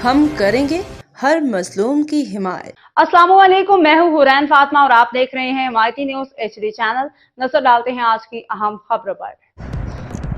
ہم کریں گے ہر مظلوم کی حمایت۔ السلام علیکم، میں ہوں حورین فاطمہ اور آپ دیکھ رہے ہیں حمایتی نیوز HD چینل۔ نظر ڈالتے ہیں آج کی اہم خبروں پر۔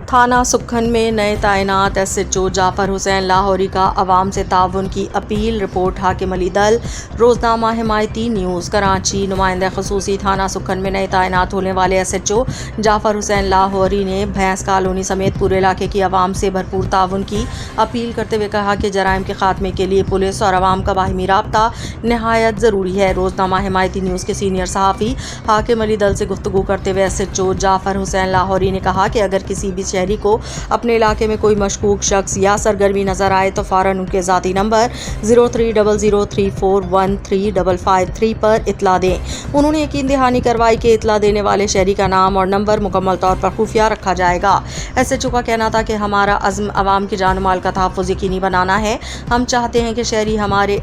تھانہ سکھن میں نئے تعینات SHO جعفر حسین لاہوری کا عوام سے تعاون کی اپیل۔ رپورٹ حاکم علی دل، روزنامہ حمایتی نیوز کراچی۔ نمائندہ خصوصی تھانہ سکھن میں نئے تعینات ہونے والے SHO جعفر حسین لاہوری نے بھینس کالونی سمیت پورے علاقے کی عوام سے بھرپور تعاون کی اپیل کرتے ہوئے کہا کہ جرائم کے خاتمے کے لیے پولیس اور عوام کا باہمی رابطہ نہایت ضروری ہے۔ روزنامہ حمایتی نیوز کے سینئر صحافی حاکم علی دل سے گفتگو کرتے ہوئے SHO جعفر حسین لاہوری نے کہا کہ اگر کسی بھی شہری کو اپنے علاقے میں کوئی مشکوک شخص یا سرگرمی نظر آئے تو فوراً ان کے ذاتی نمبر 030034135553 پر اطلاع دیں۔ انہوں نے یقین دہانی کروائی کہ اطلاع دینے والے شہری کا نام اور نمبر مکمل طور پر خفیہ رکھا جائے گا۔ SHO کا کہنا تھا کہ ہمارا عزم عوام کے جان و مال کا تحفظ یقینی بنانا ہے۔ ہم چاہتے ہیں کہ شہری ہمارے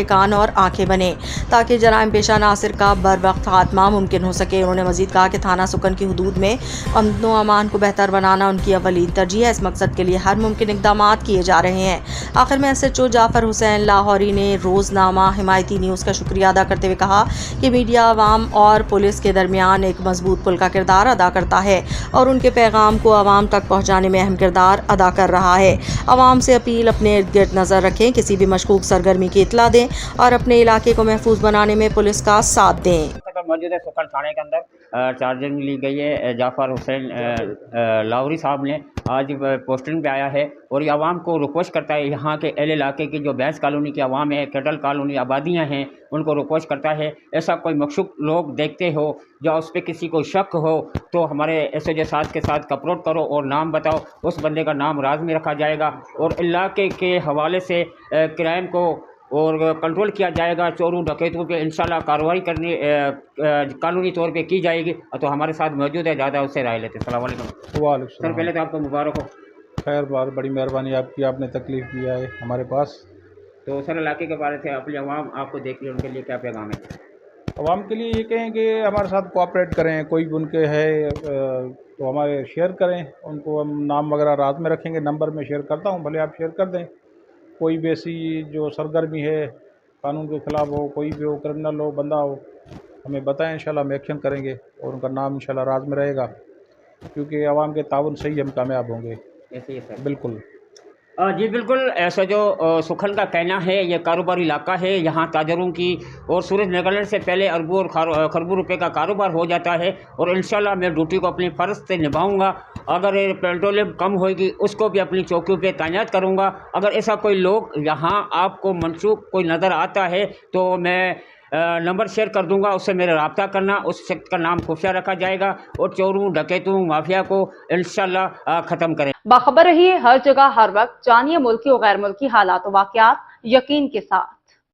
کان اور آنکھیں بنیں تاکہ جرائم پیشہ عناصر کا بر وقت خاتمہ ممکن ہو سکے۔ انہوں نے مزید کہا کہ تھانہ سکھن کی حدود میں امن و امان کو بہتر بنانا ان کی اولین ترجیح ہے۔ اس مقصد کے لیے ہر ممکن اقدامات کیے جا رہے ہیں۔ آخر میں SHO جعفر حسین لاہوری نے روزنامہ حمایتی نیوز کا شکریہ ادا کرتے ہوئے کہا کہ میڈیا عوام اور پولیس کے درمیان ایک مضبوط پل کا کردار ادا کرتا ہے اور ان کے پیغام کو عوام تک پہنچانے میں اہم کردار ادا کر رہا ہے۔ عوام سے اپیل اپنے ارد گرد نظر رکھیں، کسی بھی مشکوک سرگرمی کی اطلاع دیں اور اپنے علاقے کو محفوظ بنانے میں پولیس کا ساتھ دیں۔ موجود ہے سکھن تھانے کے اندر چارجنگ لی گئی ہے۔ جعفر حسین لاہوری صاحب نے آج پوسٹنگ پہ آیا ہے اور یہ عوام کو ریکویسٹ کرتا ہے، یہاں کے اہل علاقے کی جو بھینس کالونی کی عوام ہے، کیٹل کالونی آبادیاں ہیں، ان کو ریکویسٹ کرتا ہے ایسا کوئی مخصوص لوگ دیکھتے ہو یا اس پہ کسی کو شک ہو تو ہمارے SHO ساتھ کے ساتھ کپروٹ کرو اور نام بتاؤ، اس بندے کا نام راز میں رکھا جائے گا اور علاقے کے حوالے سے کرائم کو اور کنٹرول کیا جائے گا۔ چوروں ڈکیتوں پہ انشاءاللہ کارروائی کرنی قانونی طور پہ کی جائے گی۔ تو ہمارے ساتھ موجود ہے، زیادہ اس سے رائے لیتے ہیں۔ السلام علیکم۔ وعلیکم السلام۔ سر پہلے تو آپ کو مبارک ہو۔ خیر بات، بڑی مہربانی آپ کی، آپ نے تکلیف دیا ہے ہمارے پاس۔ تو سر علاقے کے بارے سے اپنی عوام آپ کو دیکھ لی، ان کے لیے کیا پیغام ہے؟ عوام کے لیے یہ کہیں کہ ہمارے ساتھ کوآپریٹ کریں، کوئی بھی ان کے ہے تو ہمارے شیئر کریں، ان کو ہم نام وغیرہ رات میں رکھیں گے، نمبر میں شیئر کرتا ہوں، بھلے آپ شیئر کر دیں۔ کوئی بھی ایسی جو سرگرمی ہے قانون کے خلاف ہو، کوئی بھی ہو، کرمنل ہو، بندہ ہو، ہمیں بتائیں، انشاءاللہ ہم ایکشن کریں گے اور ان کا نام انشاءاللہ راز میں رہے گا، کیونکہ عوام کے تعاون سے ہی ہم کامیاب ہوں گے۔ ایسے ہی سر؟ بالکل جی بالکل، ایسا جو سکھن کا کہنا ہے، یہ کاروباری علاقہ ہے، یہاں تاجروں کی اور سورج نکلنے سے پہلے اربوں اور خربوں روپے کا کاروبار ہو جاتا ہے اور انشاءاللہ میں ڈیوٹی کو اپنی فرض سے نبھاؤں گا۔ اگر پیٹرولیم کم ہوئے گی اس کو بھی اپنی چوکیوں پہ تعینات کروں گا۔ اگر ایسا کوئی لوگ یہاں آپ کو منسوخ کوئی نظر آتا ہے تو میں نمبر شیئر کر دوں گا، اس سے میرا رابطہ کرنا، اس شخص کا نام خفیہ رکھا جائے گا اور چوروں ڈکیتوں مافیا کو انشاءاللہ ختم کریں۔ باخبر رہیے ہر جگہ ہر وقت، جانیے ملکی و غیر ملکی حالات و واقعات یقین کے ساتھ۔